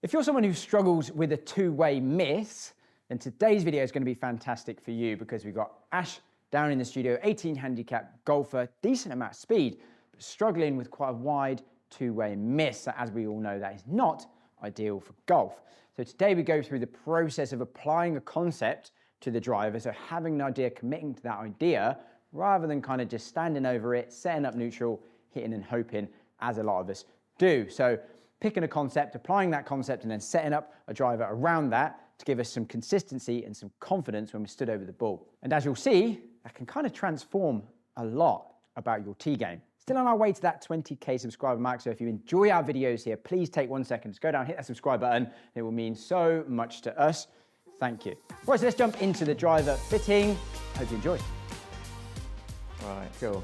If you're someone who struggles with a two-way miss, then today's video is going to be fantastic for you because we've got Ash down in the studio, 18 handicap golfer, decent amount of speed, but struggling with quite a wide two-way miss. As we all know, that is not ideal for golf. So today we go through the process of applying a concept to the driver, so having an idea, committing to that idea, rather than kind of just standing over it, setting up neutral, hitting and hoping, as a lot of us do. So picking a concept, applying that concept, and then setting up a driver around that to give us some consistency and some confidence when we stood over the ball. And as you'll see, that can kind of transform a lot about your tee game. Still on our way to that 20K subscriber mark, so if you enjoy our videos here, please take 1 second to go down, hit that subscribe button. It will mean so much to us. Thank you. Right, so let's jump into the driver fitting. Hope you enjoy. Right, cool.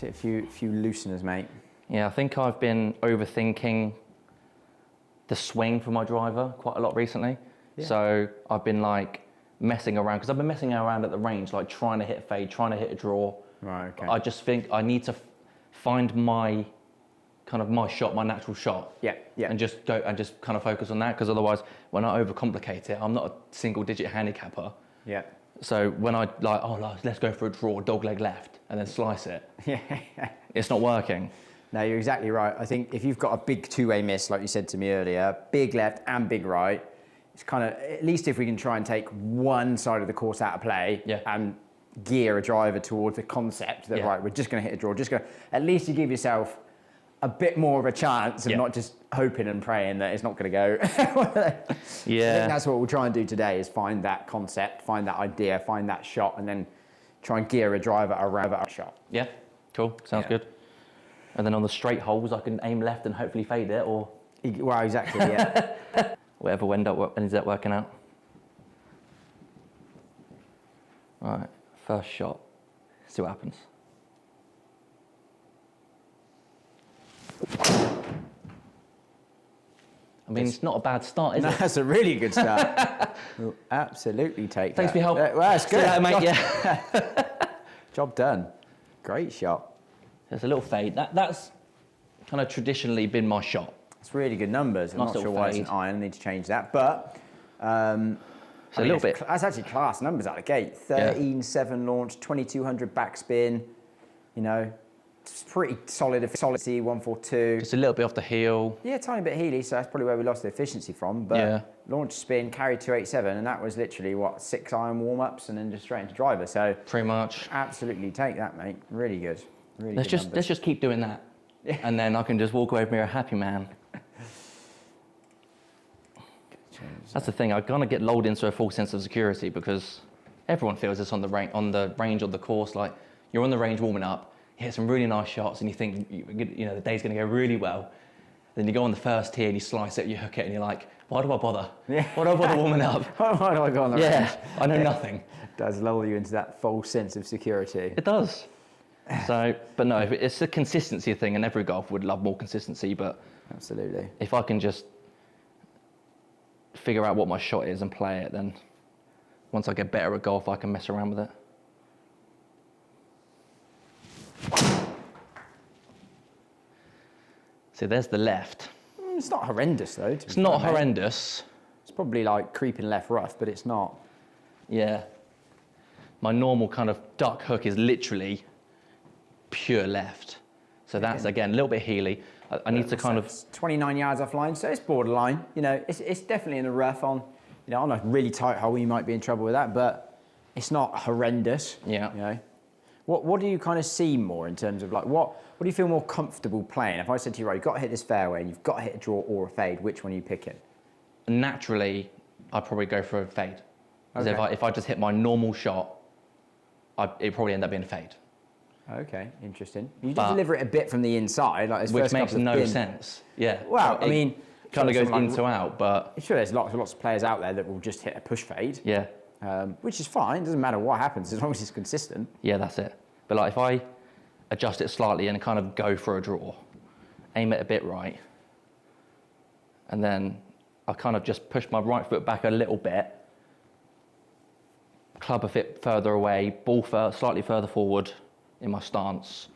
A few looseners, mate. Yeah, I think I've been overthinking the swing for my driver quite a lot recently. Yeah. So I've been like messing around, because I've been messing around at the range, like trying to hit a fade, trying to hit a draw. Right, okay. I just think I need to find my shot, my natural shot. Yeah, yeah. And just go and just kind of focus on that, because otherwise when I overcomplicate it, I'm not a single digit handicapper. Yeah. So when I like, oh, let's go for a draw, dog leg left, and then slice it. Yeah. It's not working. No, you're exactly right. I think if you've got a big two-way miss, like you said to me earlier, big left and big right, it's kind of, at least if we can try and take one side of the course out of play, yeah, and gear a driver towards the concept that, yeah, right, we're just going to hit a draw, at least you give yourself a bit more of a chance of, yeah, not just hoping and praying that it's not going to go. Yeah. I think that's what we'll try and do today, is find that concept, find that idea, find that shot, and then try and gear a driver around a shot. Yeah, cool, sounds good. And then on the straight holes, I can aim left and hopefully fade it, or... Well, exactly, yeah. Whatever ends up working out. All right, first shot. See what happens. I mean, it's not a bad start, is it? That's a really good start. We'll absolutely take Thanks for your help. Well, that's good. That, mate, yeah. Job done. Great shot. There's a little fade. That's kind of traditionally been my shot. It's really good numbers. I'm not sure why it's an iron. I need to change that. But it's a little bit. That's actually class numbers out of the gate. 13.7 launch, 2200 backspin. You know, it's pretty solid efficiency, 142. Just a little bit off the heel. Yeah, tiny bit heely, so that's probably where we lost the efficiency from. But yeah, launch, spin, carry 287, and that was literally, what, 6 iron warm-ups and then just straight into driver. So pretty much. Absolutely take that, mate. Really good. Really let's just keep doing that. Yeah. And then I can just walk away from here a happy man. That's the thing, I'm gonna get lulled into a false sense of security, because everyone feels this on the range of the course. Like, you're on the range warming up, you hit some really nice shots and you think, you know, the day's gonna go really well. Then you go on the first tee and you slice it, you hook it, and you're like, why do I bother? Yeah. Why do I bother warming up? Why do I go on the range? Yeah, I know nothing. It does lull you into that false sense of security. It does. So, but no, it's a consistency thing, and every golfer would love more consistency, but absolutely, if I can just figure out what my shot is and play it, then once I get better at golf, I can mess around with it. So there's the left. It's not horrendous though. It's not horrendous. It's probably like creeping left rough, but it's not. Yeah. My normal kind of duck hook is literally pure left. So that's, again, a little bit heely. I need to kind of... 29 yards offline, so it's borderline. You know, it's definitely in the rough on, you know, on a really tight hole, you might be in trouble with that, but it's not horrendous. Yeah. You know? What do you kind of see more in terms of, like, what do you feel more comfortable playing? If I said to you, right, you've got to hit this fairway and you've got to hit a draw or a fade, which one are you picking? Naturally, I'd probably go for a fade. Because if I just hit my normal shot, it'd probably end up being a fade. Okay, interesting. You just deliver it a bit from the inside, like this, which makes no sense. Yeah. Well, I mean, kind of goes in to out, but sure, there's lots of players out there that will just hit a push fade. Yeah. Which is fine. Doesn't matter what happens as long as it's consistent. Yeah, that's it. But like, if I adjust it slightly and kind of go for a draw, aim it a bit right, and then I kind of just push my right foot back a little bit, club a bit further away, ball slightly further forward in my stance,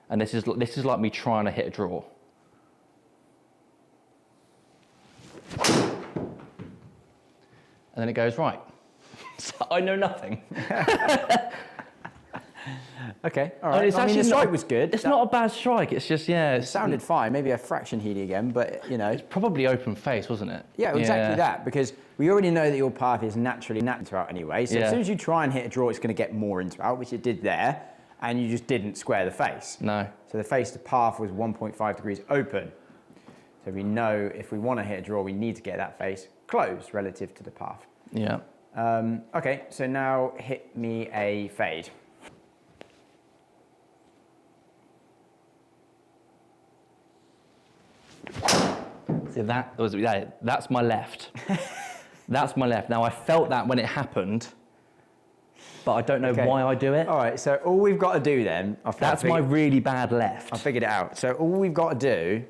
and this is like me trying to hit a draw. and then it goes right. So I know nothing. Okay, all right. I mean, the strike was good. It's not a bad strike. It's just, yeah. It sounded fine. Maybe a fraction heely again, but you know. It's probably open face, wasn't it? Yeah, exactly that, because we already know that your path is naturally into out anyway. So as soon as you try and hit a draw, it's going to get more into out, which it did there, and you just didn't square the face. No. So the face to path was 1.5 degrees open. So we know if we want to hit a draw, we need to get that face closed relative to the path. Yeah. Okay, so now hit me a fade. See, that's my left. That's my left. Now, I felt that when it happened, but I don't know why I do it. All right, so all we've got to do then... That's my really bad left. I figured it out. So all we've got to do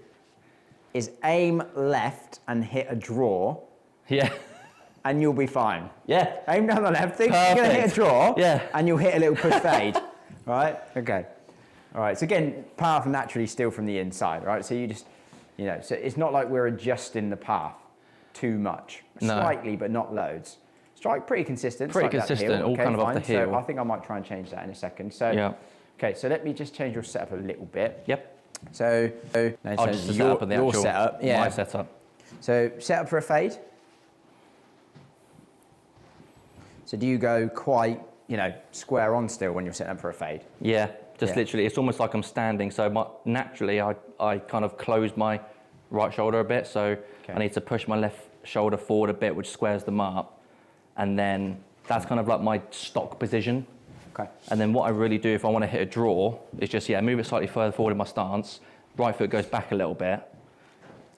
is aim left and hit a draw. Yeah. And you'll be fine. Yeah. Aim down the left, think you're going to hit a draw. Yeah. And you'll hit a little push fade. Right? Okay. All right, so again, path naturally still from the inside, right? So you just... You know, so it's not like we're adjusting the path too much. No. Slightly, but not loads. Strike pretty consistent. Pretty consistent, all kind of off the heel. So I think I might try and change that in a second. So, okay, so let me just change your setup a little bit. Yep. So, just the setup of the actual, setup. Yeah. My setup. So set up for a fade. So do you go quite, you know, square on still when you're setting up for a fade? Yeah. Just literally, it's almost like I'm standing. So naturally, I kind of closed my right shoulder a bit. So I need to push my left shoulder forward a bit, which squares them up. And then that's kind of like my stock position. Okay. And then what I really do if I want to hit a draw is just, move it slightly further forward in my stance. Right foot goes back a little bit.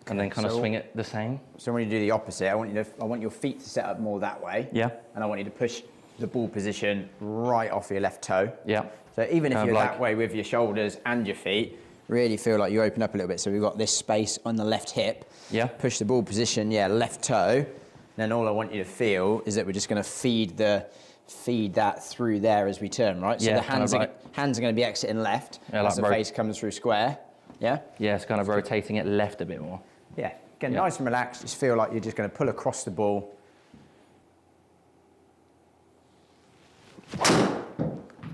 And then kind of swing it the same. So when you do the opposite, I want your feet to set up more that way. Yeah. And I want you to push the ball position right off your left toe. Yeah. So even if you're that way with your shoulders and your feet, really feel like you open up a little bit. So we've got this space on the left hip. Yeah. Push the ball position, left toe. Then all I want you to feel is that we're just going to feed that through there as we turn, right? So the hands are going to be exiting left as the face comes through square. Yeah? Yeah, it's kind of rotating it left a bit more. Yeah. Again, nice and relaxed. Just feel like you're just going to pull across the ball.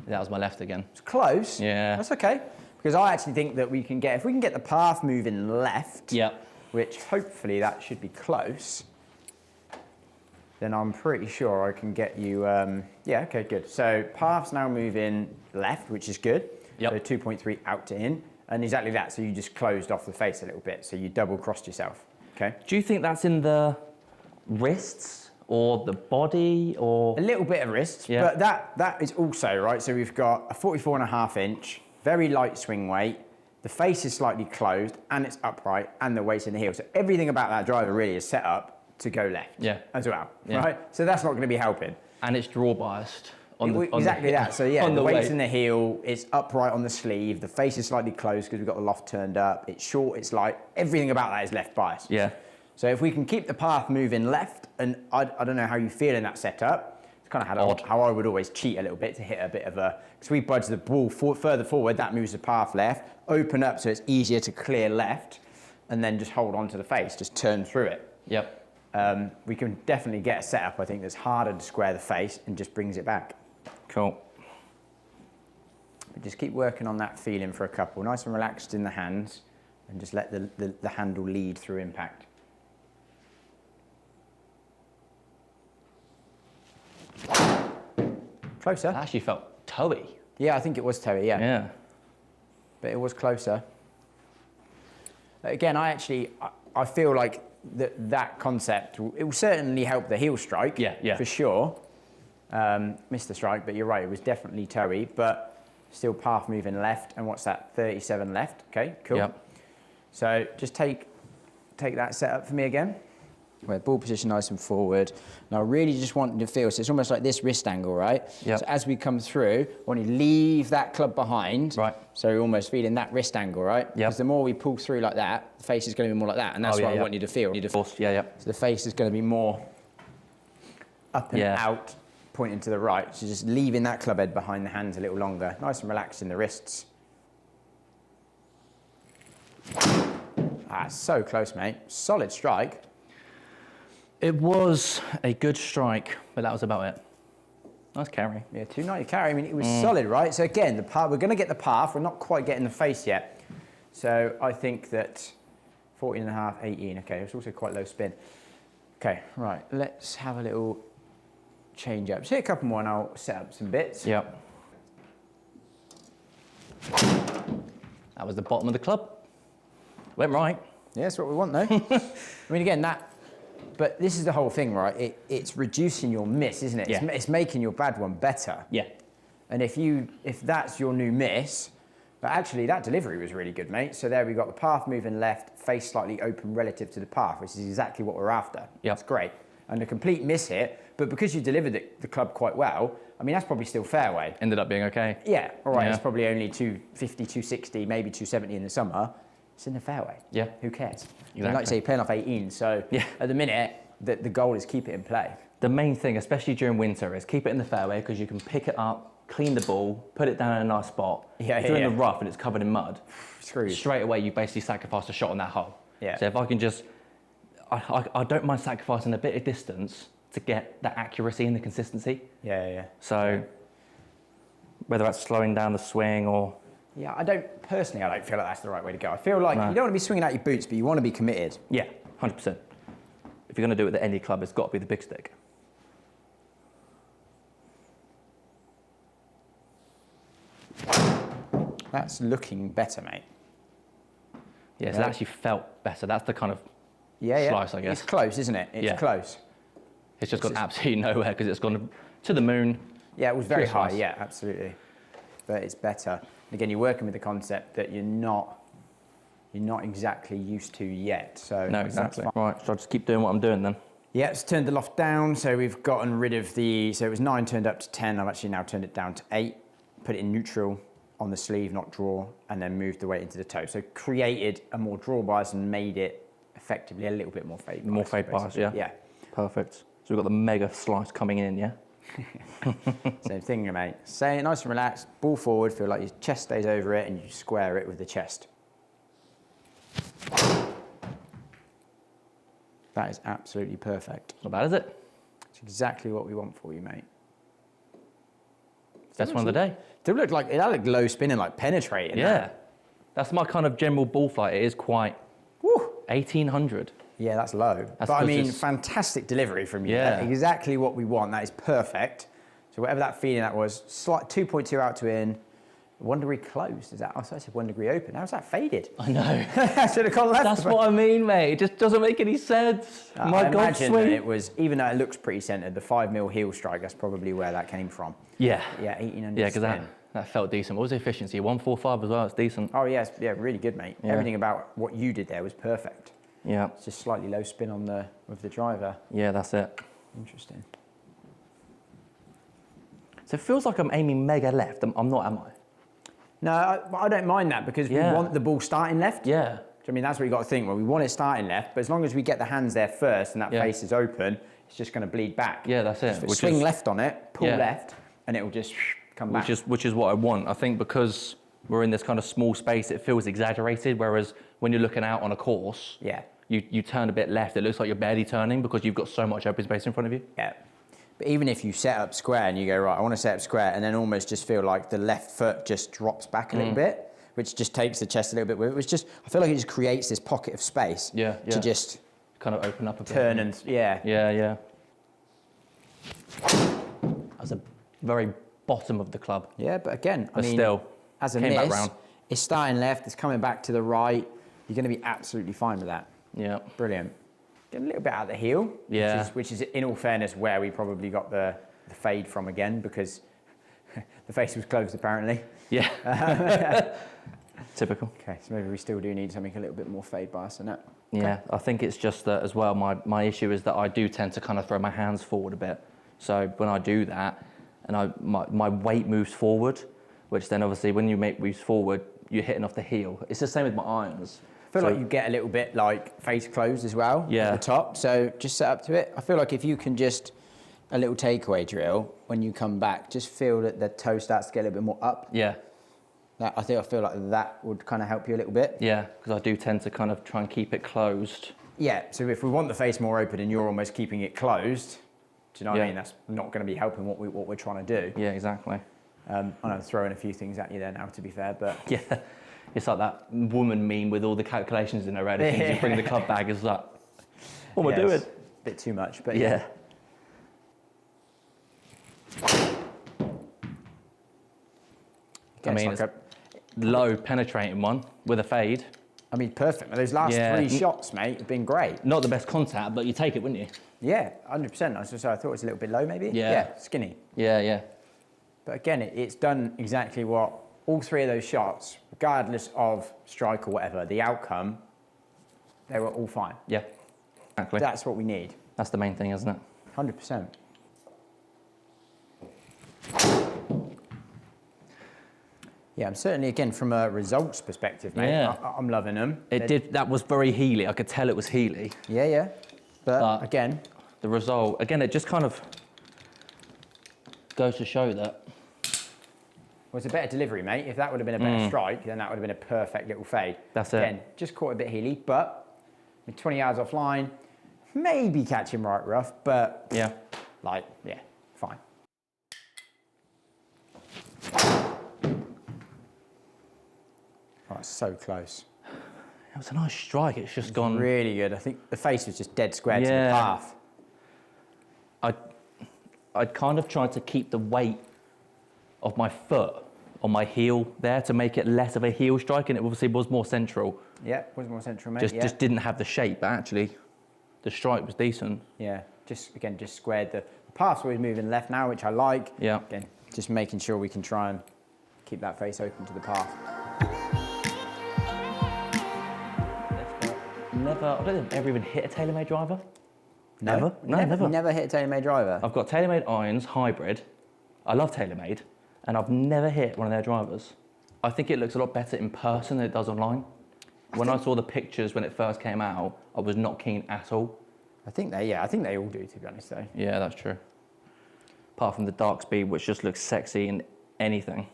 That was my left again. It's close. Yeah. That's okay. Because I actually think that if we can get the path moving left, which hopefully that should be close, then I'm pretty sure I can get you, okay, good. So path's now moving left, which is good. Yep. So 2.3 out to in, and exactly that. So you just closed off the face a little bit. So you double crossed yourself, okay? Do you think that's in the wrists? Or the body, or? A little bit of wrist, but that is also, right, so we've got a 44.5 inch, very light swing weight, the face is slightly closed, and it's upright, and the weight's in the heel. So everything about that driver really is set up to go left as well, right? So that's not going to be helping. And it's draw biased. Exactly that, so the weight's in the heel, it's upright on the sleeve, the face is slightly closed because we've got the loft turned up, it's short, it's light, everything about that is left biased. Yeah. So if we can keep the path moving left, and I don't know how you feel in that setup, it's kind of how I would always cheat a little bit to hit a bit of a, because we budge the ball further forward, that moves the path left, open up so it's easier to clear left, and then just hold on to the face, just turn through it. Yep. We can definitely get a setup, I think, that's harder to square the face and just brings it back. Cool. But just keep working on that feeling for a couple, nice and relaxed in the hands, and just let the handle lead through impact. Closer. That actually felt toey. Yeah, I think it was toey, Yeah. But it was closer. Again, I feel like that concept, it will certainly help the heel strike. Yeah. For sure. Missed the strike, but you're right, it was definitely toey, but still path moving left. And what's that, 37 left? Okay, cool. Yep. So just take that setup for me again. Where ball position nice and forward. And I really just want you to feel, so it's almost like this wrist angle, right? Yep. So as we come through, I want you to leave that club behind. Right. So you're almost feeling that wrist angle, right? Yep. Because the more we pull through like that, the face is going to be more like that. And that's what I want you to feel. Of course, yeah. So the face is going to be more up and out, pointing to the right. So just leaving that club head behind the hands a little longer. Nice and relaxed in the wrists. So close, mate. Solid strike. It was a good strike, but that was about it. Nice carry. Yeah, 290 carry. I mean, it was solid, right? So again, the path, we're going to get the path. We're not quite getting the face yet. So I think that 14.5, 18. Okay, it's also quite low spin. Okay, right. Let's have a little change up. So a couple more and I'll set up some bits. Yep. That was the bottom of the club. Went right. Yeah, that's what we want though. I mean, again, but this is the whole thing, right? It's reducing your miss, isn't it? Yeah. It's making your bad one better. Yeah. And if that's your new miss, but actually that delivery was really good, mate. So there we got the path moving left, face slightly open relative to the path, which is exactly what we're after. Yeah. That's great. And a complete miss hit, but because you delivered the club quite well, I mean, that's probably still fairway. Ended up being okay. Yeah, all right, Yeah. it's probably only 250, 260, maybe 270 in the summer. It's in the fairway. Yeah. Who cares? Exactly. And like you say, you're playing off 18, so Yeah. at the minute, the goal is keep it in play. The main thing, especially during winter, is keep it in the fairway because you can pick it up, clean the ball, put it down in a nice spot. Yeah, if you're yeah, in the rough and it's covered in mud, Screwed. straight away you basically sacrificed a shot on that hole. Yeah. So if I can just, I don't mind sacrificing a bit of distance to get that accuracy and the consistency. Yeah, yeah. So whether that's slowing down the swing or... Yeah, I don't feel like that's the right way to go. I feel like No. you don't want to be swinging out your boots, but you want to be committed. Yeah, 100%. If you're going to do it with any club, it's got to be the big stick. That's looking better, mate. Yeah, so Yeah. it actually felt better. That's the kind of Yeah, slice, I guess. It's close, isn't it? It's Yeah. close. It's just gone absolutely nowhere because it's gone to the moon. Yeah, it was very Pure high. slice. Yeah, absolutely. But it's better. Again, you're working with the concept that you're not exactly used to yet. So No, that's exactly. fine. Right, so I'll just keep doing what I'm doing then. Yeah, it's turned the loft down, so we've gotten rid of so it was 9 turned up to 10. I've actually now turned it down to 8. Put it in neutral on the sleeve, not draw, and then moved the weight into the toe. So created a more draw bias and made it effectively a little bit more fade bias. More fade bias, basically. yeah. Yeah. Perfect. So we've got the mega slice coming in, yeah? Same thing, mate. Say it nice and relaxed, ball forward, feel like your chest stays over it and you square it with the chest. That is absolutely perfect. Not bad, is it? It's exactly what we want for you, mate. Best one of the day. It looked low spinning, like penetrating. Yeah. That's my kind of general ball flight. It is quite Woo. 1800. Yeah, that's low. That's but I 'cause mean, it's- fantastic delivery from you. Yeah. That's exactly what we want. That is perfect. So whatever that feeling that was, slight 2.2 out to in, 1 degree closed. Is that? I thought I said 1 degree open. How's that faded? I know. I should have gone left. That's what I mean, mate. It just doesn't make any sense. My I golf imagine that swing. it was, even though it looks pretty centered, the 5mm heel strike, that's probably where that came from. Yeah. Yeah, 1800 Yeah, because spin. that felt decent. What was the efficiency? 145 as well. It's decent. Oh, yes, yeah, really good, mate. Yeah. Everything about what you did there was perfect. Yeah. It's just slightly low spin on with the driver. Yeah, that's it. Interesting. So it feels like I'm aiming mega left. I'm not, am I? No, I don't mind that because Yeah. we want the ball starting left. Yeah. I mean, that's what you got to think. Well, we want it starting left, but as long as we get the hands there first and that Yeah. face is open, it's just going to bleed back. Yeah, that's it. So swing left on it, pull Yeah. left, and it will just come back. Which is what I want. I think because we're in this kind of small space, it feels exaggerated. Whereas when you're looking out on a course, Yeah. you turn a bit left. It looks like you're barely turning because you've got so much open space in front of you. Yeah. But even if you set up square and you go, right, I want to set up square, and then almost just feel like the left foot just drops back a little bit, which just takes the chest a little bit with it, which just, I feel like it just creates this pocket of space Yeah, to yeah. just Kind of open up a bit. turn and, yeah. Yeah, yeah. That's a very bottom of the club. Yeah, but again, I But mean, still, as a came back miss, round. it's starting left, it's coming back to the right. You're going to be absolutely fine with that. Yeah. Brilliant. Get a little bit out of the heel, Yeah. which is in all fairness where we probably got the fade from again because the face was closed apparently. Yeah. Typical. Okay, so maybe we still do need something a little bit more fade bias than that. Yeah, I think it's just that as well. My issue is that I do tend to kind of throw my hands forward a bit. So when I do that, and my weight moves forward, which then obviously when you make moves forward, you're hitting off the heel. It's the same with my irons. I feel like you get a little bit like face closed as well Yeah. at the top. So just set up to it. I feel like if you can just, a little takeaway drill, when you come back, just feel that the toe starts to get a little bit more up. Yeah, I feel like that would kind of help you a little bit. yeah, because I do tend to kind of try and keep it closed Yeah, so if we want the face more open and you're almost keeping it closed, do you know what I Yeah. mean? That's not going to be helping what we're trying to do. Yeah, exactly. I know I'm throwing a few things at you there now, to be fair, but Yeah, it's like that woman meme with all the calculations in her head. As soon as you bring the club bag, it's like, what am I doing? it's a bit too much, but Yeah. Again, I mean, it's it's like low penetrating one with a fade. I mean, perfect. Those last Yeah. 3 shots, mate, have been great. Not the best contact, but you take it, wouldn't you? Yeah, 100%. I thought it was a little bit low, maybe. Yeah. Skinny. Yeah, yeah. But again, it's done exactly what all 3 of those shots, regardless of strike or whatever, the outcome, they were all fine. Yeah, exactly. That's what we need. That's the main thing, isn't it? 100%. Yeah, I'm certainly, again, from a results perspective, mate, Yeah. I'm loving them. That was very heely. I could tell it was heely. Yeah, yeah. But again, the result, again, it just kind of goes to show that. well, it's a better delivery, mate. If that would have been a better strike, then that would have been a perfect little fade. That's it. Again, just caught a bit heely, but with 20 yards offline, maybe catch him right rough, but Yeah. like, yeah, fine. Oh, it's so close. It was a nice strike. It's just gone. Really good. I think the face was just dead square to the Yeah. path. I'd kind of tried to keep the weight of my foot on my heel there to make it less of a heel strike, and it obviously was more central. Yeah, was more central, mate. Just didn't have the shape, but actually the strike was decent. Yeah, just squared the path's always moving left now, which I like. Yeah. Again, just making sure we can try and keep that face open to the path. Never, I don't think I've ever even hit a TaylorMade driver. No? Never? No, never. Never hit a TaylorMade driver. I've got TaylorMade irons, hybrid. I love TaylorMade, and I've never hit one of their drivers. I think it looks a lot better in person than it does online. When I saw the pictures when it first came out, I was not keen at all. I think they all do, to be honest, though. Yeah, that's true. Apart from the DarkSpeed, which just looks sexy in anything.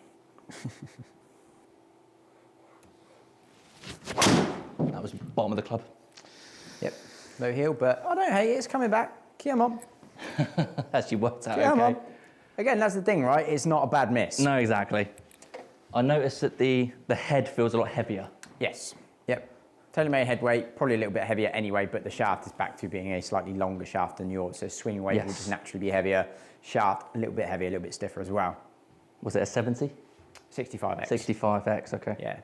That was bottom of the club. Yep, low heel, but I don't hate it. It's coming back. Come on. Actually worked out Come okay. on. Again, that's the thing, right? It's not a bad miss. No, exactly. I noticed that the head feels a lot heavier. Yes. Yep. TaylorMade head weight, probably a little bit heavier anyway, but the shaft is back to being a slightly longer shaft than yours. So swing weight will just naturally be heavier. Shaft, a little bit heavier, a little bit stiffer as well. Was it a 70? 65X. 65X, okay. Yeah.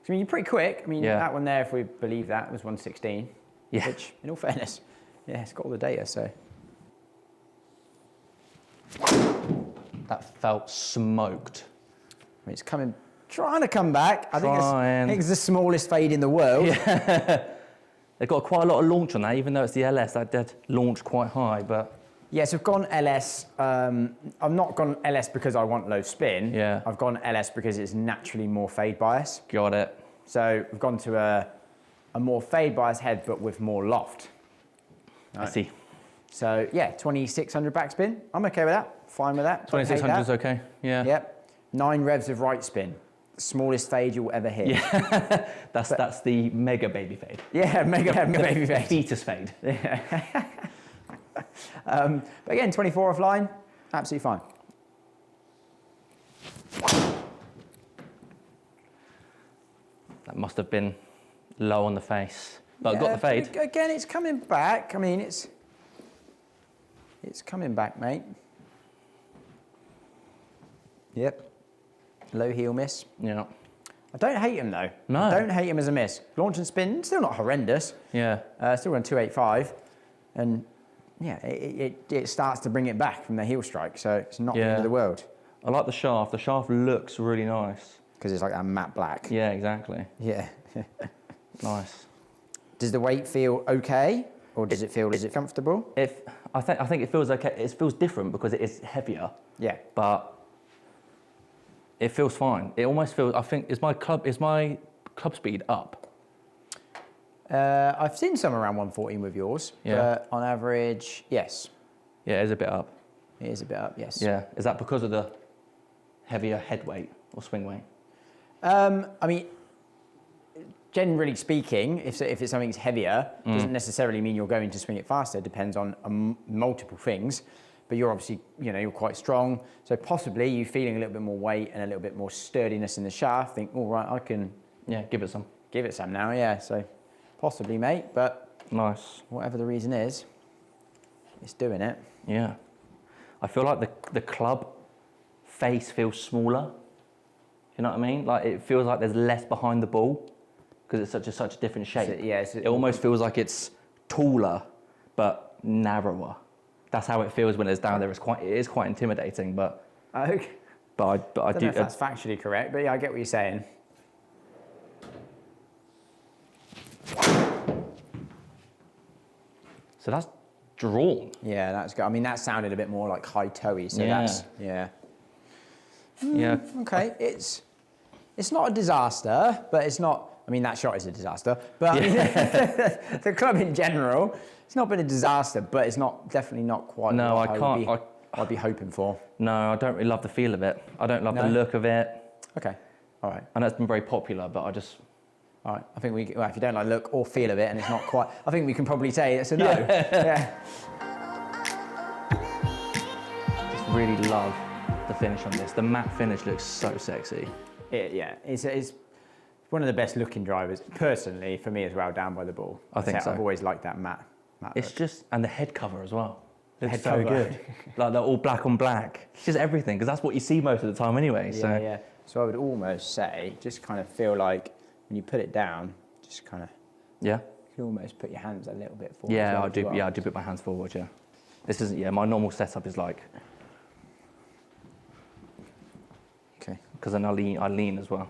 So, I mean, you're pretty quick. I mean, Yeah. that one there, if we believe that, was 116. Yeah. Which, in all fairness, yeah, it's got all the data, so. That felt smoked. I mean, it's trying to come back. I think Trying. it's the smallest fade in the world. Yeah. They've got quite a lot of launch on that, even though it's the LS, that did launch quite high, but. Yes, I've gone LS. I've not gone LS because I want low spin. Yeah. I've gone LS because it's naturally more fade bias. Got it. So I've gone to a more fade bias head, but with more loft. I see. So yeah, 2600 backspin. I'm okay with that. Fine with that. Don't hate 2600 is that. okay. Yeah. Yep. 9 revs of right spin. Smallest fade you'll ever hit. Yeah. that's the mega baby fade. Yeah, mega baby The fade. fetus fade. But again, 24 offline, absolutely fine. That must have been low on the face. But I got the fade. But again, it's coming back. I mean, it's coming back, mate. Yep. Low heel miss. Yeah. I don't hate him though. No. I don't hate him as a miss. Launch and spin, still not horrendous. Yeah. Still on 285. And yeah, it starts to bring it back from the heel strike. So it's not the end of the world. I like the shaft. The shaft looks really nice. Because it's like that matte black. Yeah, exactly. Yeah. Nice. Does the weight feel okay? Or does it feel comfortable? I think it feels okay. It feels different because it is heavier. Yeah. But it feels fine. It almost feels. I think is my club speed up. I've seen some around 114 with yours. Yeah. But on average, yes. Yeah, it is a bit up. It is a bit up, yes. Yeah. Is that because of the heavier head weight or swing weight? I mean, generally speaking, if it's something that's heavier, doesn't necessarily mean you're going to swing it faster. It depends on multiple things. But you're obviously, you're quite strong. So possibly you feeling a little bit more weight and a little bit more sturdiness in the shaft. Think, all right, I can... Yeah, give it some. Give it some now, yeah. So possibly, mate, but... Nice. Whatever the reason is, it's doing it. Yeah. I feel like the club face feels smaller. You know what I mean? Like it feels like there's less behind the ball because it's such a different shape. It almost feels like it's taller, but narrower. That's how it feels when it's down there. It is quite intimidating, but Okay. I don't know if that's factually correct, but yeah, I get what you're saying. So that's drawn. Yeah, that's good. I mean, that sounded a bit more like high toey, so Yeah. that's Yeah. Okay, it's not a disaster, but it's not. I mean, that shot is a disaster, but I mean, the club in general, it's not been a disaster, but it's definitely not quite. No, what I'd be hoping for. No, I don't really love the feel of it. I don't love the look of it. Okay, all right. I know it's been very popular, but I just... All right, I think if you don't like look or feel of it and it's not quite, I think we can probably say it's a no. Yeah. Just really love the finish on this. The matte finish looks so sexy. It's one of the best looking drivers, personally, for me as well, down by the ball. I think so. I've always liked that matte It's look. just, and the head cover as well. It's Head so cover. good. Like they're all black on black. It's just everything, because that's what you see most of the time anyway. Yeah. So I would almost say, just kind of feel like when you put it down, just kind of, Yeah. you can almost put your hands a little bit forward. Yeah, I do. Well. Yeah, I do put my hands forward. Yeah. This isn't. Yeah, my normal setup is like. Okay. Because then I lean as well.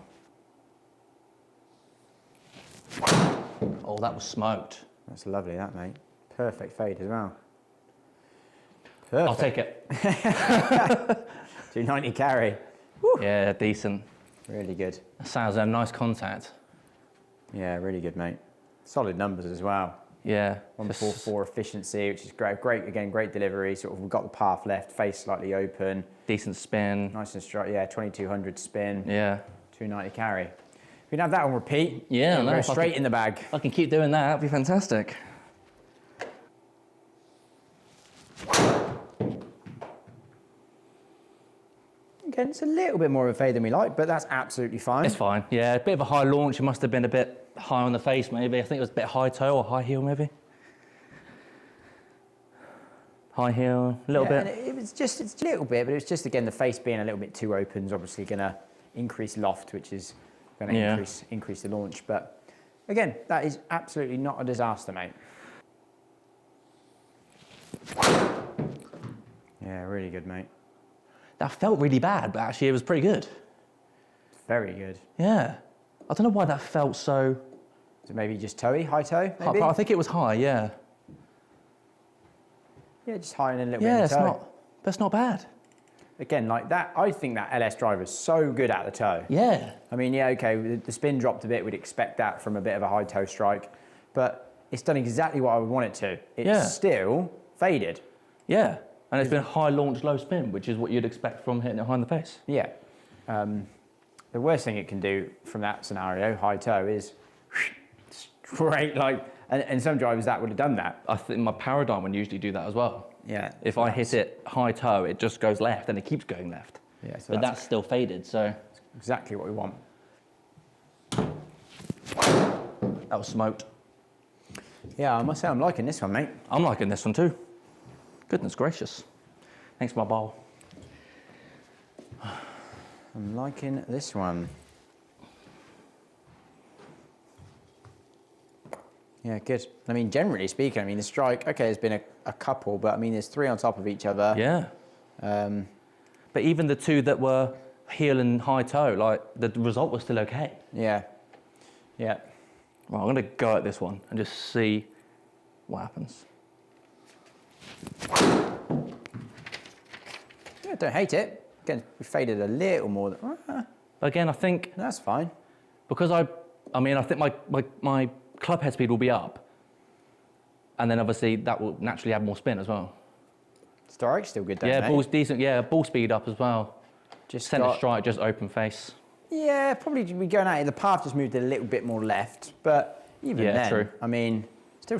Oh, that was smoked. That's lovely, that, mate. Perfect fade as well. Perfect. I'll take it. 290 carry. Yeah, decent. Really good. Sounds a nice contact. Yeah, really good, mate. Solid numbers as well. Yeah. 144 efficiency, which is great. Again, great delivery. Sort of, we've got the path left, face slightly open. Decent spin. Nice and straight. Yeah, 2200 spin. Yeah. 290 carry. We can have that on repeat. Yeah, go straight in the bag. If I can keep doing that, that'd be fantastic. Again, it's a little bit more of a fade than we like, but that's absolutely fine. It's fine. Yeah, a bit of a high launch. It must have been a bit high on the face, maybe. I think it was a bit high toe or high heel, maybe. High heel, a little bit. And it's a little bit, but it's just, again, the face being a little bit too open is obviously going to increase loft, which is going to increase the launch. But again, that is absolutely not a disaster, mate. Yeah, really good, mate. That felt really bad, but actually it was pretty good. Very good. Yeah. I don't know why that felt so... So maybe just toey, high toe, maybe? I think it was high, yeah. Yeah, just high and a little bit Yeah, in the toe. That's not bad. Again, like that, I think that LS driver is so good at the toe. Yeah. I mean, yeah, okay, the spin dropped a bit, we'd expect that from a bit of a high toe strike, but it's done exactly what I would want it to. It's still faded. Yeah. And it's been high launch, low spin, which is what you'd expect from hitting it high in the face. Yeah. The worst thing it can do from that scenario, high toe, is straight, like, and some drivers that would have done that. I think my Paradym would usually do that as well. Yeah. If I hit it high toe, it just goes left and it keeps going left. Yeah, so but that's still faded, so. Exactly what we want. That was smoked. Yeah, I must say I'm liking this one, mate. I'm liking this one too. Goodness gracious. Thanks, my bowl. I'm liking this one. Yeah, good. I mean, generally speaking, I mean, the strike, okay, there's been a couple, but I mean, there's three on top of each other. Yeah. But even the two that were heel and high toe, like, the result was still okay. Yeah. Yeah. Right, I'm going to go at this one and just see what happens. Yeah, don't hate it. Again, we faded a little more than... Again, I think... That's fine. Because I think my club head speed will be up. And then obviously that will naturally have more spin as well. Strike still good, don't Yeah, they? ball's decent. Yeah, ball speed up as well. Just Centre strike, just open face. Yeah, probably be going at it. The path just moved a little bit more left, but even then, true. I mean, still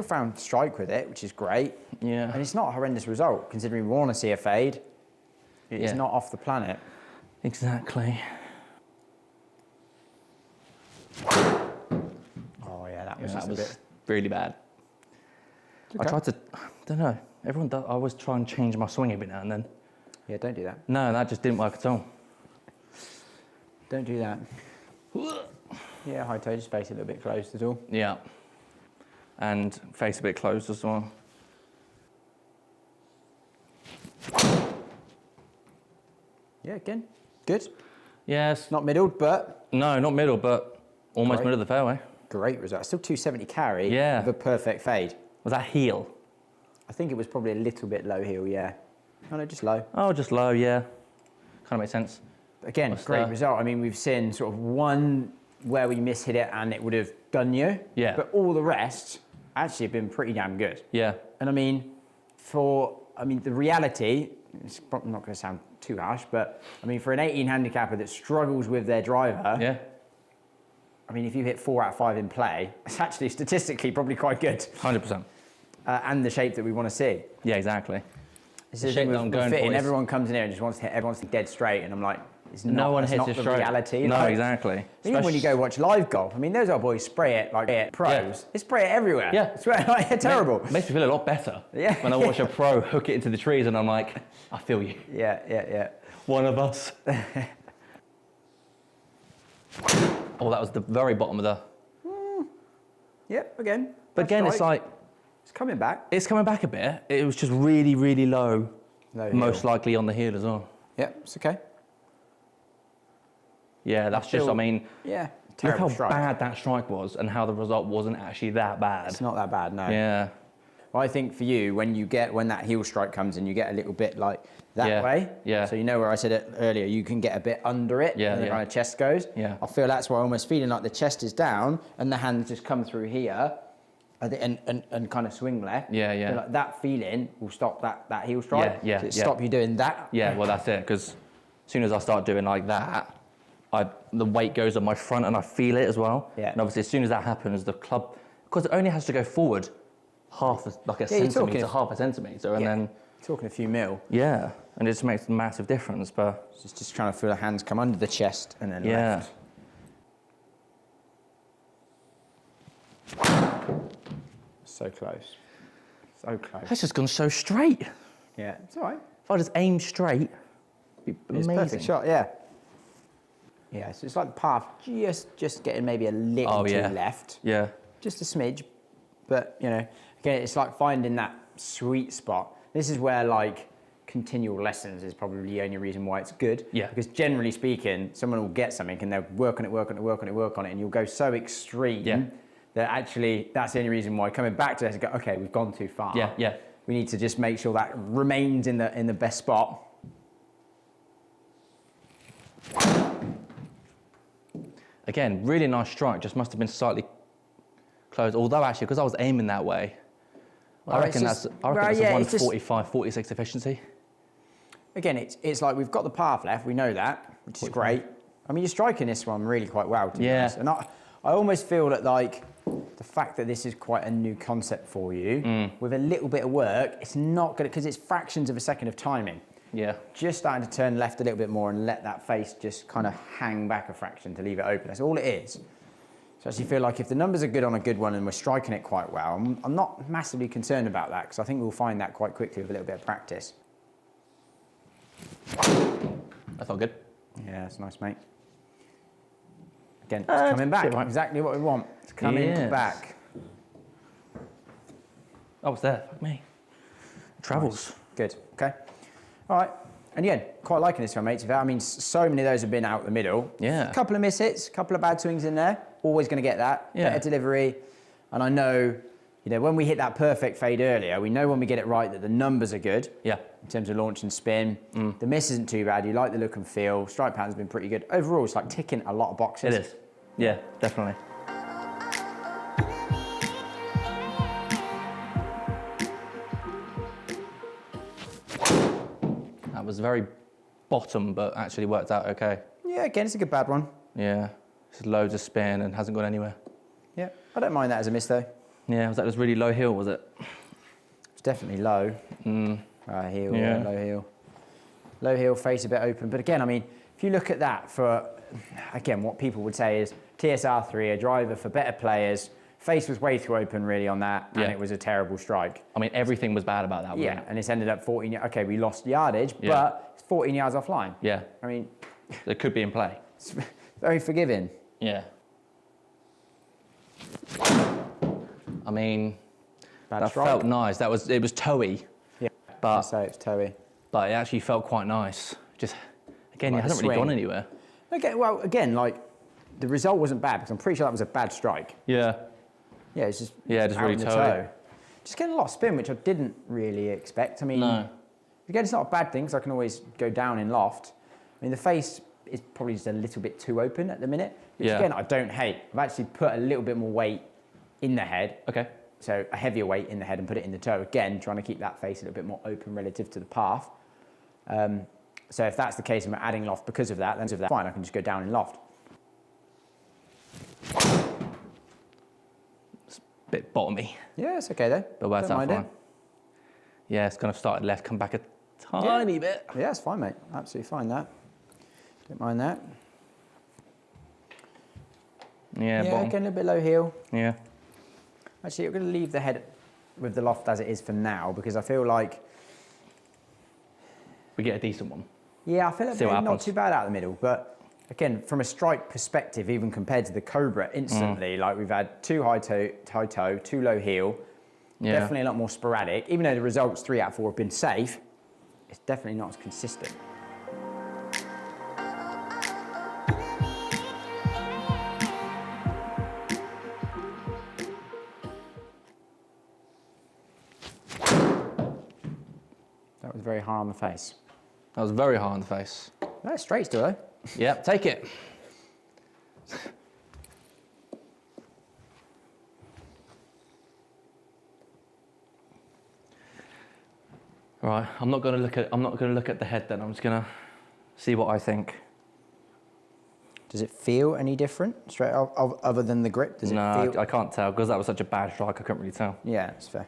found strike with it, which is great. Yeah. And it's not a horrendous result, considering we want to see a fade. It's not off the planet. Exactly. Oh yeah, that was a bit really bad. Okay. I tried to, I don't know, everyone does, I always try and change my swing a bit now and then. Yeah, don't do that. No, that just didn't work at all. Don't do that. Yeah, high toe, just face a little bit closed at all. Yeah. And face a bit closed as well. Yeah, again, good. Yes. Not middled, but No, not middle, but almost Great. middle of the fairway. great result. Still 270 carry Yeah. with a perfect fade. Was that heel? I think it was probably a little bit low heel, yeah. No, just low. Oh, just low, yeah. Kind of makes sense. Again, What's great that? result. I mean, we've seen sort of one where we mishit it and it would have done you. Yeah. But all the rest actually have been pretty damn good. Yeah. And I mean, the reality, it's probably not going to sound too harsh, but I mean, for an 18 handicapper that struggles with their driver, Yeah. I mean, if you hit 4 out of 5 in play, it's actually statistically probably quite good. 100%. And the shape that we want to see. Yeah, exactly. It's The the shape thing that I'm with going fitting. for is- Everyone comes in here and just wants to hit everyone's dead straight, and I'm like, it's No not, one that's hits not it the straight. reality. No, Like, exactly. even when you go watch live golf, I mean, those are boys spray it like pros. Yeah. They spray it everywhere. Yeah. I swear, like, they're terrible. Makes me feel a lot better. Yeah. When I watch a pro hook it into the trees and I'm like, I feel you. Yeah. One of us. Oh, that was the very bottom of the... Yep, again. But again, it's like, it's coming back. it's coming back a bit. It was just really, really low. Low Most heel. likely on the heel as well. Yep, it's okay. Yeah, that's just, I Still- mean, Yeah, look terrible how strike. bad that strike was and how the result wasn't actually that bad. It's not that bad, no. Yeah. Well, I think for you, when that heel strike comes in, you get a little bit like that Yeah, way. yeah. So you know where I said it earlier, you can get a bit under it. Yeah, And the yeah. kind of chest goes. Yeah. I feel that's why I'm almost feeling like the chest is down and the hands just come through here and kind of swing left. Yeah, yeah. So like that feeling will stop that heel strike. Yeah, So it yeah. stop you doing that. Yeah, well, that's it. Because as soon as I start doing like that, the weight goes on my front and I feel it as well. Yeah. And obviously, as soon as that happens, the club, because it only has to go forward half a you're centimetre, talking- half a centimetre, and Yeah. then, Talking a few mil. yeah, and it just makes a massive difference. But It's just trying to feel the hands come under the chest and then yeah. left. So close. So close. That's just gone so straight. Yeah, it's all right. If I just aim straight, it'd be It's a amazing. perfect shot, yeah. Yeah, so it's like the path just getting maybe a little too left. Yeah. Just a smidge. But, you know, again, it's like finding that sweet spot. This is where, like, continual lessons is probably the only reason why it's good. Yeah. Because generally speaking, someone will get something and they'll work on it, and you'll go so extreme Yeah. that actually that's the only reason why coming back to this and go, okay, we've gone too far. Yeah, yeah. We need to just make sure that remains in the best spot. Again, really nice strike, just must have been slightly closed. Although actually, because I was aiming that way, Well, I it's reckon just- that's a well, yeah, it's just- 145, 46 efficiency. Again, it's like we've got the path left, we know that, which is great. I mean, you're striking this one really quite well, to be Yeah. honest. And I almost feel that, like, the fact that this is quite a new concept for you, with a little bit of work, it's not good, because it's fractions of a second of timing. Yeah. Just starting to turn left a little bit more and let that face just kind of hang back a fraction to leave it open. That's all it is. So I actually feel like if the numbers are good on a good one and we're striking it quite well, I'm not massively concerned about that, because I think we'll find that quite quickly with a little bit of practice. That felt good. Yeah, that's nice, mate. Again, it's coming back. right. Exactly what we want. It's coming Yes. back. Oh, it's there. Fuck me. Travels. Good. Okay. All right. And again, quite liking this one, mate. I mean, so many of those have been out the middle. Yeah. A couple of miss hits, a couple of bad swings in there. Always going to get that. Yeah. Better delivery. And I know, you know, when we hit that perfect fade earlier, we know when we get it right that the numbers are good. Yeah. In terms of launch and spin. The miss isn't too bad. You like the look and feel. Strike pattern's been pretty good. Overall, it's like ticking a lot of boxes. It is. Yeah, definitely. That was very bottom, but actually worked out okay. Yeah, Yeah, again, it's a good bad one. Yeah, just loads of spin and hasn't gone anywhere. Yeah, I don't mind that as a miss though. Yeah, was that just really low heel, was it? It's definitely low. Heel, yeah, low heel. Low heel, face a bit open. But again, I mean, if you look at that for, again, what people would say is TSR3, a driver for better players, face was way too open really on that, and it was a terrible strike. I mean, everything was bad about that, wasn't it? And it's ended up 14, okay, we lost yardage, but it's 14 yards offline. Yeah. I mean... It could be in play. It's very forgiving. Yeah. I mean, that felt nice. It was toey. Yeah, but I'd say it's toey. But it actually felt quite nice. Just, again, Like it hasn't really gone anywhere. Okay, well, again, like, the result wasn't bad, because I'm pretty sure that was a bad strike. Yeah. Yeah, it's just... Yeah, just really toey. Just getting a lot of spin, which I didn't really expect. I mean, no. Again, it's not a bad thing, because I can always go down in loft. I mean, the face is probably just a little bit too open at the minute, which again, I don't hate. I've actually put a little bit more weight in the head. Okay. So a heavier weight in the head and put it in the toe. Again, trying to keep that face a little bit more open relative to the path. So if that's the case and we're adding loft because of that, then fine, I can just go down in loft. It's a bit bottomy. Yeah, it's okay though. But that's fine. Yeah, it's kind of started left, come back a tiny bit. Yeah, it's fine, mate. Absolutely fine, that. Don't mind that. Yeah, bottom. Getting a bit low heel. Yeah. Actually, I'm going to leave the head with the loft as it is for now, because I feel like... We get a decent one. Yeah, I feel like maybe not too bad out of the middle, but again, from a strike perspective, even compared to the Cobra instantly, like we've had two high toe, two low heel, definitely a lot more sporadic. Even though the results 3 out of 4 have been safe, it's definitely not as consistent. That was very hard on the face. That was very hard on the face. That's straight still though. Yep, take it. Right, I'm not going to look at the head then. I'm just going to see what I think. Does it feel any different straight off, other than the grip? Does it feel... I can't tell because that was such a bad strike. I couldn't really tell. Yeah, that's fair.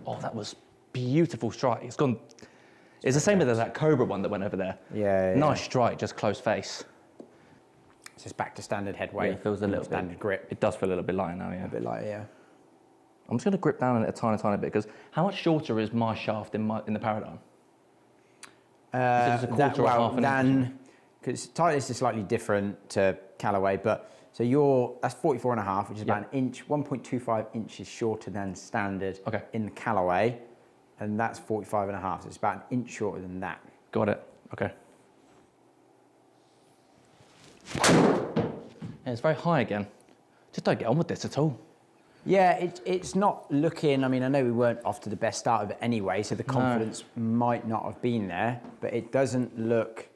Oh, that was beautiful strike. It's gone. It's the same as that Cobra one that went over there. Yeah. Nice strike, just close face. It's just back to standard head weight. Yeah, it feels a little standard grip. It does feel a little bit lighter now, yeah. A bit lighter, yeah. I'm just going to grip down on it a tiny bit because how much shorter is my shaft in the Paradym? Is it a quarter or half an inch? Because tightness is slightly different to Callaway, but so that's 44.5, which is about an inch, 1.25 inches shorter than standard in the Callaway, and that's 45.5, so it's about an inch shorter than that. Got it. Okay. Yeah, it's very high again. Just don't get on with this at all. Yeah, it's not looking, I mean, I know we weren't off to the best start of it anyway, so the confidence might not have been there, but it doesn't look...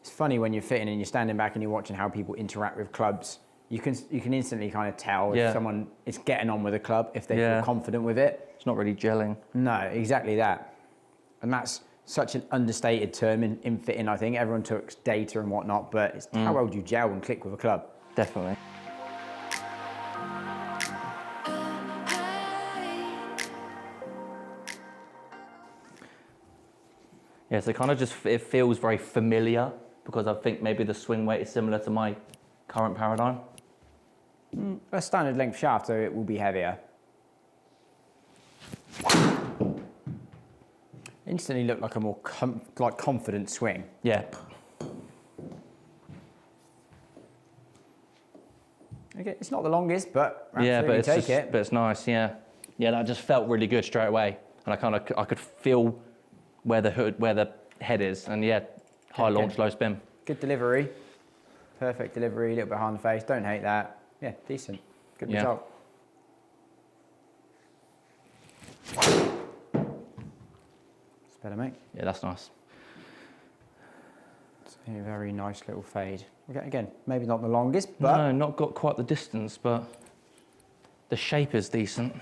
It's funny when you're fitting and you're standing back and you're watching how people interact with clubs. You can instantly kind of tell if someone is getting on with a club, if they feel confident with it. It's not really gelling. No, exactly that. And that's such an understated term in fitting, I think. Everyone talks data and whatnot, but it's how well do you gel and click with a club? Definitely. Yeah, so it feels very familiar because I think maybe the swing weight is similar to my current Paradym. A standard length shaft, so it will be heavier. Instantly looked like a more confident swing. Yeah. Okay, it's not the longest, but but but it's nice. Yeah, yeah, that just felt really good straight away, and I could feel where the head is, and high launch, low spin. Good delivery, perfect delivery, a little bit hard on the face. Don't hate that. Yeah, decent, good result. It's better, mate. Yeah, that's nice. It's a very nice little fade. Okay, again, maybe not the longest, but no, not got quite the distance, but the shape is decent.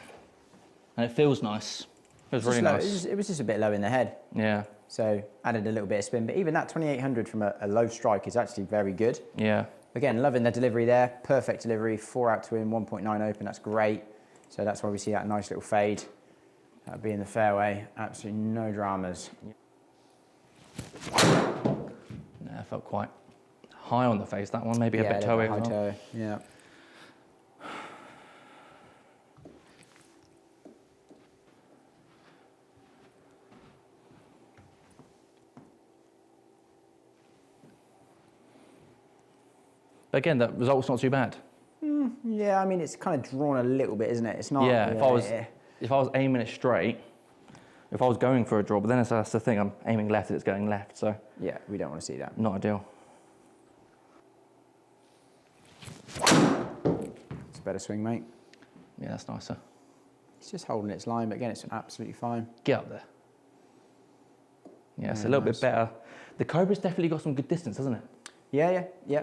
And it feels nice. Feels really nice. It was just a bit low in the head. Yeah. So added a little bit of spin, but even that 2800 from a low strike is actually very good. Yeah. Again, loving the delivery there. Perfect delivery, 4 out to in, 1.9 open, that's great. So that's why we see that nice little fade. That'll be in the fairway, absolutely no dramas. Yeah, I felt quite high on the face, that one, maybe a bit toey as well. Toe, yeah. But again, the result's not too bad. Yeah, I mean, it's kind of drawn a little bit, isn't it? It's not. Yeah, if I was aiming it straight, if I was going for a draw, but then that's the thing, I'm aiming left and it's going left, so. Yeah, we don't want to see that. Not ideal. It's a better swing, mate. Yeah, that's nicer. It's just holding its line, but again, it's absolutely fine. Get up there. Yeah, it's a little bit better. The Cobra's definitely got some good distance, hasn't it? Yeah.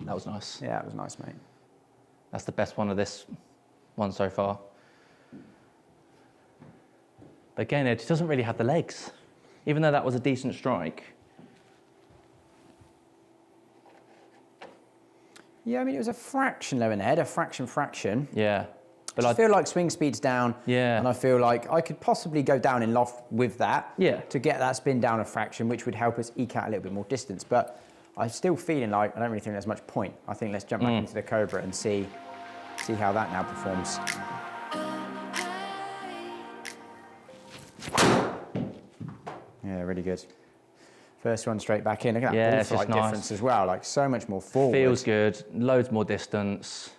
That was nice. Yeah, it was nice, mate. That's the best one of this one so far. But again, it just doesn't really have the legs. Even though that was a decent strike. Yeah, I mean, it was a fraction low in the head, a fraction. Yeah. But I feel like swing speed's down. Yeah. And I feel like I could possibly go down in loft with that. Yeah. To get that spin down a fraction, which would help us eke out a little bit more distance. But I'm still feeling like I don't really think there's much point. I think let's jump back into the Cobra and see how that now performs. Yeah, really good. First one straight back in. Look at that ball flight difference as well. Like so much more forward. Feels good. Loads more distance.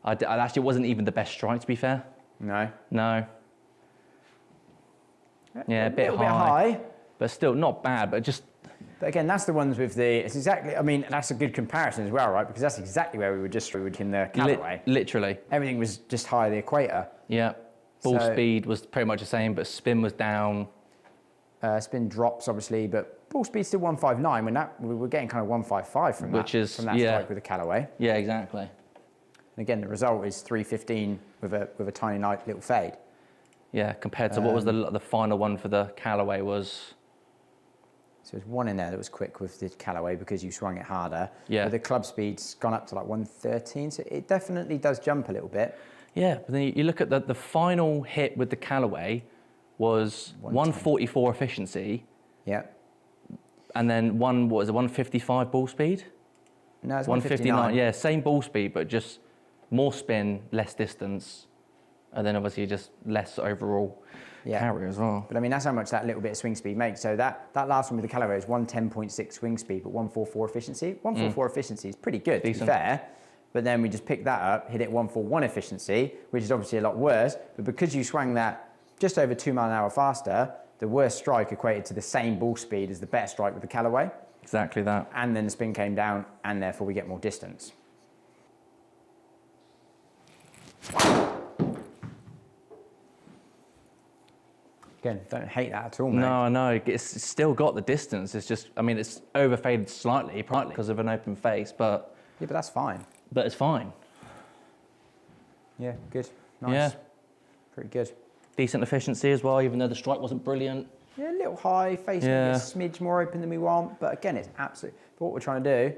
I actually wasn't even the best strike, to be fair. No. No. Yeah, a bit high. But still not bad, but just... But again, that's the ones with the, it's exactly, I mean, that's a good comparison as well, right? Because that's exactly where we were just in the Callaway. Literally. Everything was just high the equator. Yeah. Ball speed was pretty much the same, but spin was down. Spin drops, obviously, but ball speed still 159 when that, we were getting kind of 155 from that strike with the Callaway. Yeah, exactly. And again, the result is 315 with a tiny little fade. Yeah, compared to what was the final one for the Callaway was... So there's one in there that was quick with the Callaway because you swung it harder. Yeah. But the club speed's gone up to like 113, so it definitely does jump a little bit. Yeah, but then you look at the final hit with the Callaway was 144 efficiency. Yeah. And then what was it, 155 ball speed? No, it's 159. Yeah, same ball speed, but just more spin, less distance, and then obviously just less overall carry as well. But I mean, that's how much that little bit of swing speed makes. So that last one with the Callaway is 110.6 swing speed, but 144 efficiency. 144 efficiency is pretty good, to be fair. But then we just picked that up, hit it 141 efficiency, which is obviously a lot worse. But because you swung that just over 2 miles an hour faster, the worst strike equated to the same ball speed as the better strike with the Callaway. Exactly that. And then the spin came down, and therefore we get more distance. Again, don't hate that at all, mate. No, no, it's still got the distance. It's just, I mean, it's overfaded slightly, partly because of an open face, but... Yeah, but that's fine. But it's fine. Yeah, good. Nice. Yeah. Pretty good. Decent efficiency as well, even though the strike wasn't brilliant. Yeah, a little high, face maybe a smidge more open than we want, but again, it's absolute. For what we're trying to do,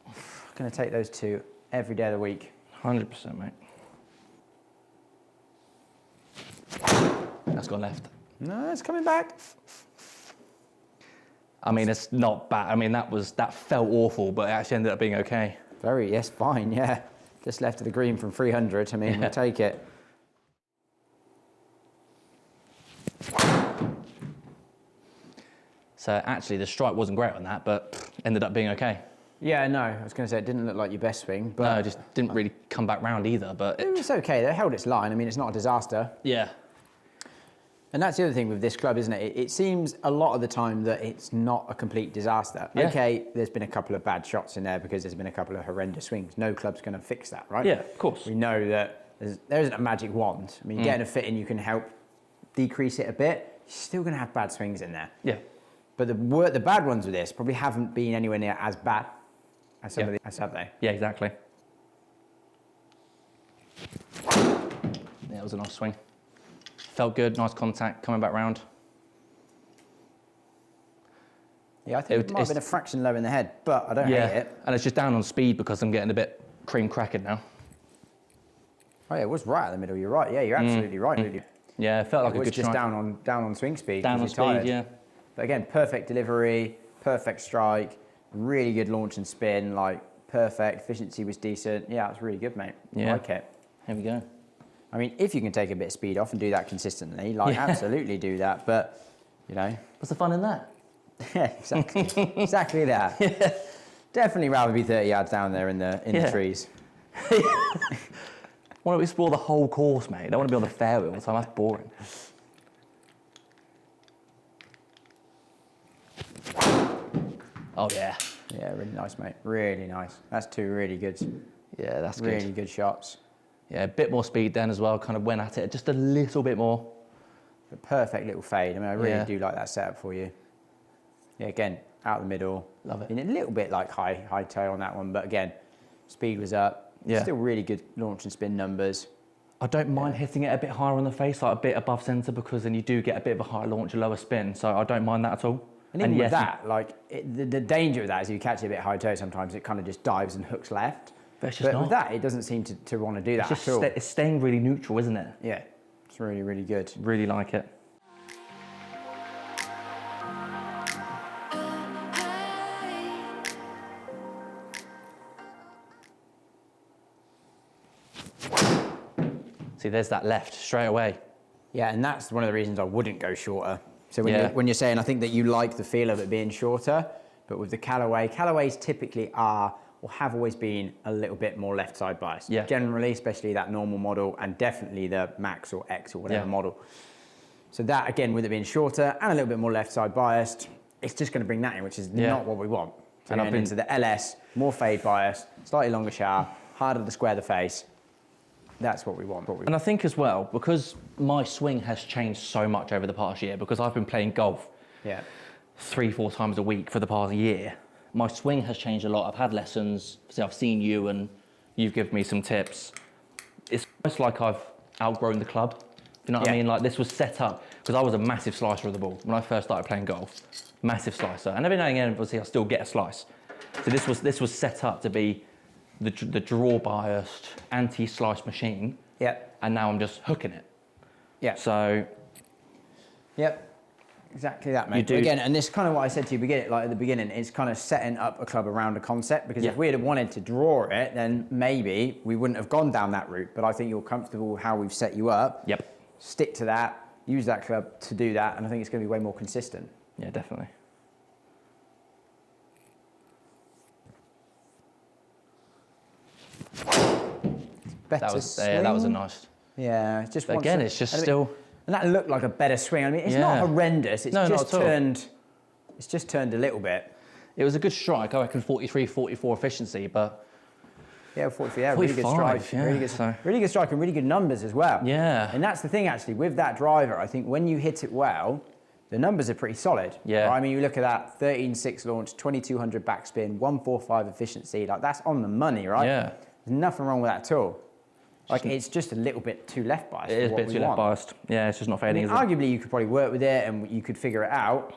I'm going to take those two every day of the week. 100%, mate. That's gone left. No, it's coming back. I mean, it's not bad. I mean, that felt awful, but it actually ended up being okay. Yes, fine, yeah. Just left of the green from 300. I mean, we'll take it. So actually, the strike wasn't great on that, but ended up being okay. Yeah, no, I was going to say it didn't look like your best swing, but no, it just didn't really come back round either. But it was okay. They held its line. I mean, it's not a disaster. Yeah. And that's the other thing with this club, isn't it? It seems a lot of the time that it's not a complete disaster. Yeah. Okay, there's been a couple of bad shots in there because there's been a couple of horrendous swings. No club's going to fix that, right? Yeah, of course. We know that there isn't a magic wand. I mean, getting a fit in, you can help decrease it a bit. You're still going to have bad swings in there. Yeah. But the bad ones with this probably haven't been anywhere near as bad as some of the, have they? Yeah, exactly. was a nice swing. Felt good, nice contact, coming back round. Yeah, I think it might have been a fraction low in the head, but I don't hate it. And it's just down on speed because I'm getting a bit cream cracking now. Oh yeah, it was right at the middle, you're right. Yeah, you're absolutely right. Yeah, it felt like a good just strike. down on swing speed. Down on speed, tired. yeah. But again, perfect delivery, perfect strike, really good launch and spin, like perfect, efficiency was decent. Yeah, it's really good, mate. Yeah. I like it. Here we go. I mean, if you can take a bit of speed off and do that consistently, like absolutely do that, but you know. What's the fun in that? Yeah, exactly. Exactly that. Yeah. Definitely rather be 30 yards down there in the trees. I want to explore the whole course, mate. I don't want to be on the fairway all the time, that's boring. Oh yeah. Yeah, really nice, mate. Really nice. That's two really good. Yeah, that's good. Really good shots. Yeah, a bit more speed then as well, kind of went at it just a little bit more. A perfect little fade. I mean, I really do like that setup for you. Yeah, again, out the middle. Love it. And a little bit like high toe on that one, but again, speed was up. Yeah. Still really good launch and spin numbers. I don't mind hitting it a bit higher on the face, like a bit above centre, because then you do get a bit of a higher launch, a lower spin, so I don't mind that at all. And even with that, like, the danger of that is if you catch it a bit high toe, sometimes it kind of just dives and hooks left. But it's just not. With that, it doesn't seem to want to do that at all. It's staying really neutral, isn't it? Yeah, it's really, really good. Really like it. See, there's that left straight away. Yeah, and that's one of the reasons I wouldn't go shorter. So when you're saying, I think that you like the feel of it being shorter, but with the Callaways typically are or have always been a little bit more left side biased. Yeah. Generally, especially that normal model and definitely the Max or X or whatever model. So that, again, with it being shorter and a little bit more left side biased, it's just going to bring that in, which is not what we want. So and I've been into the LS, more fade bias, slightly longer shaft, harder to square the face. That's what we want. And I think as well, because my swing has changed so much over the past year, because I've been playing golf 3-4 times a week for the past year, my swing has changed a lot. I've had lessons, so I've seen you and you've given me some tips. It's almost like I've outgrown the club. You know what I mean? Like this was set up, because I was a massive slicer of the ball when I first started playing golf. Massive slicer. And every now and again, obviously, I still get a slice. So this was set up to be the draw biased anti-slice machine. Yep. And now I'm just hooking it. Yeah. So. Yep. Exactly that, mate. Again, and this is kind of what I said to you at the beginning, it's kind of setting up a club around a concept, because if we had wanted to draw it, then maybe we wouldn't have gone down that route. But I think you're comfortable with how we've set you up. Yep. Stick to that, use that club to do that, and I think it's going to be way more consistent. Yeah, definitely. Better swing. That was a nice. Yeah, just again, it's just still. And that looked like a better swing. I mean, it's not horrendous. It's just turned. It's just turned a little bit. It was a good strike. I reckon 43, 44 efficiency, but. Yeah, 44. Yeah, really good strike. Yeah, really good strike and really good numbers as well. Yeah. And that's the thing actually with that driver. I think when you hit it well, the numbers are pretty solid. Yeah. Right? I mean, you look at that 13.6 launch, 2200 backspin, 145 efficiency. Like that's on the money, right? Yeah. There's nothing wrong with that at all. Like it's just a little bit too left biased. It is a bit too left biased. Yeah, it's just not fading. Arguably, you could probably work with it and you could figure it out.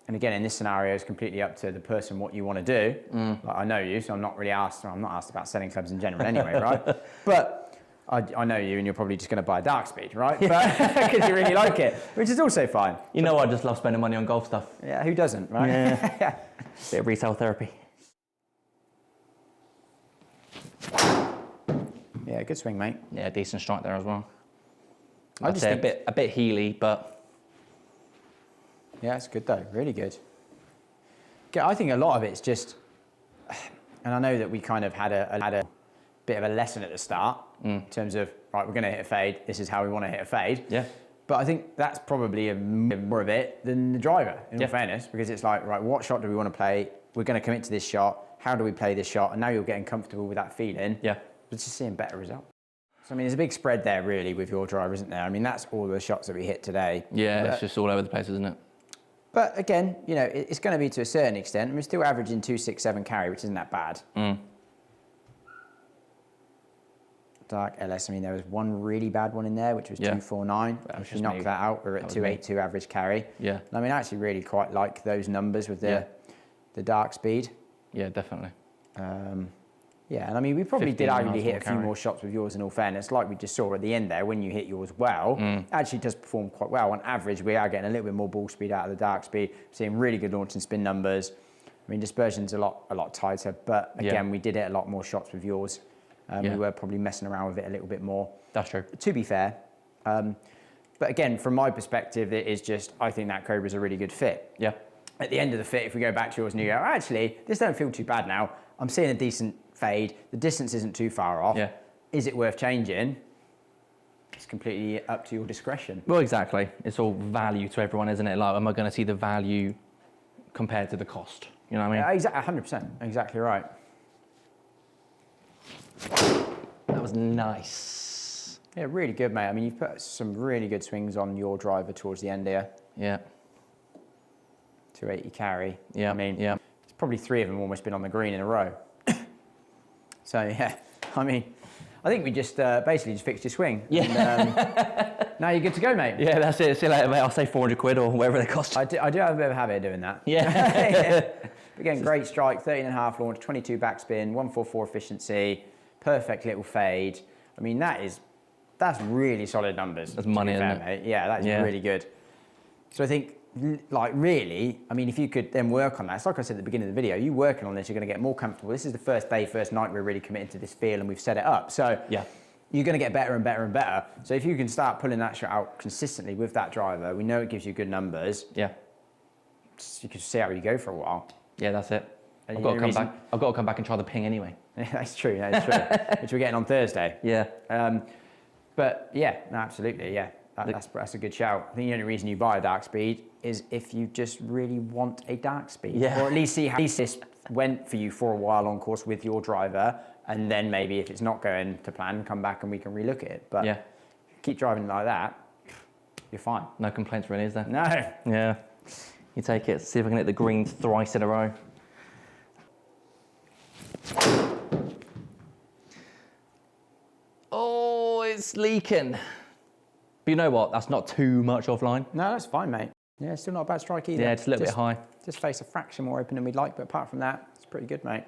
And again, in this scenario, it's completely up to the person what you want to do. Like, I know you, so I'm not asked about selling clubs in general anyway, right? But I know you, and you're probably just going to buy a DarkSpeed, right? Because you really like it, which is also fine. You know, I just love spending money on golf stuff. Yeah, who doesn't, right? Yeah. Bit of retail therapy. Yeah, good swing, mate. Yeah, decent strike there as well. I'd say a bit heely, but. Yeah, it's good though, really good. I think a lot of it's just, and I know that we kind of had a bit of a lesson at the start in terms of, right, we're going to hit a fade, this is how we want to hit a fade. Yeah. But I think that's probably more of it than the driver, in all fairness, because it's like, right, what shot do we want to play? We're going to commit to this shot. How do we play this shot? And now you're getting comfortable with that feeling. Yeah. But just seeing better results. So, I mean, there's a big spread there, really, with your driver, isn't there? I mean, that's all the shots that we hit today. Yeah, it's just all over the place, isn't it? But again, you know, it's going to be to a certain extent. And we're still averaging 267 carry, which isn't that bad. Dark LS, I mean, there was one really bad one in there, which was 249. If you knock that out, we're at 282 average carry. Yeah. And I mean, I actually really quite like those numbers with the DarkSpeed. Yeah, definitely. Yeah, and I mean, we probably did arguably hit a few more shots with yours in all fairness, like we just saw at the end there, when you hit yours well, it actually does perform quite well. On average, we are getting a little bit more ball speed out of the DarkSpeed, seeing really good launch and spin numbers. I mean, dispersion's a lot tighter, but again, we did hit a lot more shots with yours. We were probably messing around with it a little bit more. That's true. To be fair. But again, from my perspective, it is just, I think that Cobra's a really good fit. Yeah. At the end of the fit, if we go back to yours and you go, actually, this don't feel too bad now. I'm seeing a decent fade. The distance isn't too far off. Yeah. Is it worth changing? It's completely up to your discretion. Well, exactly. It's all value to everyone, isn't it? Like, am I going to see the value compared to the cost? You know what I mean? Exactly, 100%. Exactly right. That was nice. Yeah, really good, mate. I mean, you've put some really good swings on your driver towards the end here. Yeah. 280 carry. Yeah. I mean, yeah. It's probably 3 of them almost been on the green in a row. So yeah, I mean, I think we just basically just fixed your swing. Yeah. And, now you're good to go, mate. Yeah, that's it. See you later, mate. I'll say 400 quid or whatever they cost. I do have a bit of a habit of doing that. Yeah. Again, great strike, 13.5 launch, 22 backspin, 144 efficiency, perfect little fade. I mean, that's really solid numbers. That's money, isn't it? Mate. Yeah, that's really good. So I think, like, really, I mean, if you could then work on that, it's like I said at the beginning of the video, you working on this, you're going to get more comfortable. This is the first day, first night we're really committed to this feel and we've set it up. So yeah, you're going to get better and better and better. So if you can start pulling that shot out consistently with that driver, we know it gives you good numbers. Yeah. You can see how you go for a while. Yeah, that's it. I've got to come back. I've got to come back and try the ping anyway. Yeah, that's true. That's true. Which we're getting on Thursday. Yeah. But yeah, no, absolutely. Yeah, that's a good shout. I think the only reason you buy a DarkSpeed is if you just really want a DarkSpeed. Yeah. Or at least see how this went for you for a while on course with your driver, and then maybe if it's not going to plan, come back and we can relook at it. But yeah, keep driving like that, you're fine. No complaints really, is there? No. Yeah. You take it. See if I can hit the green thrice in a row. Oh, it's leaking. But you know what? That's not too much offline. No, that's fine, mate. Yeah, still not a bad strike either. Yeah, just a little bit high. Just face a fraction more open than we'd like, but apart from that, it's pretty good, mate.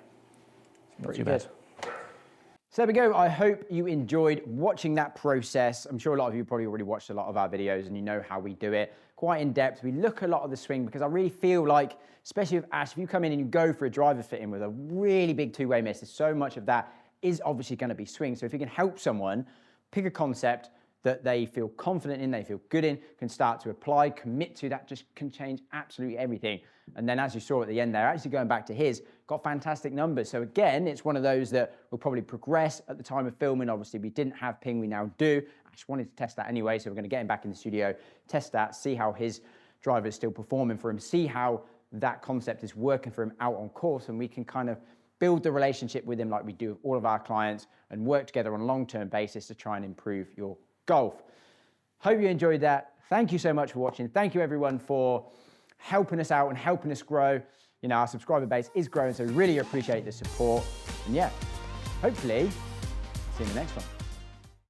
It's pretty good. So there we go. I hope you enjoyed watching that process. I'm sure a lot of you probably already watched a lot of our videos and you know how we do it. Quite in depth. We look a lot of the swing because I really feel like, especially with Ash, if you come in and you go for a driver fitting with a really big two-way miss, there's so much of that is obviously going to be swing. So if you can help someone pick a concept that they feel confident in, they feel good in, can start to apply, commit to, that just can change absolutely everything. And then as you saw at the end there, actually going back to his, got fantastic numbers. So again, it's one of those that will probably progress at the time of filming. Obviously we didn't have ping, we now do. I just wanted to test that anyway. So we're gonna get him back in the studio, test that, see how his driver is still performing for him, see how that concept is working for him out on course, and we can kind of build the relationship with him like we do with all of our clients and work together on a long-term basis to try and improve your golf. Hope you enjoyed that. Thank you so much for watching. Thank you everyone for helping us out and helping us grow. You know, our subscriber base is growing, so we really appreciate the support. And yeah, hopefully, see you in the next one.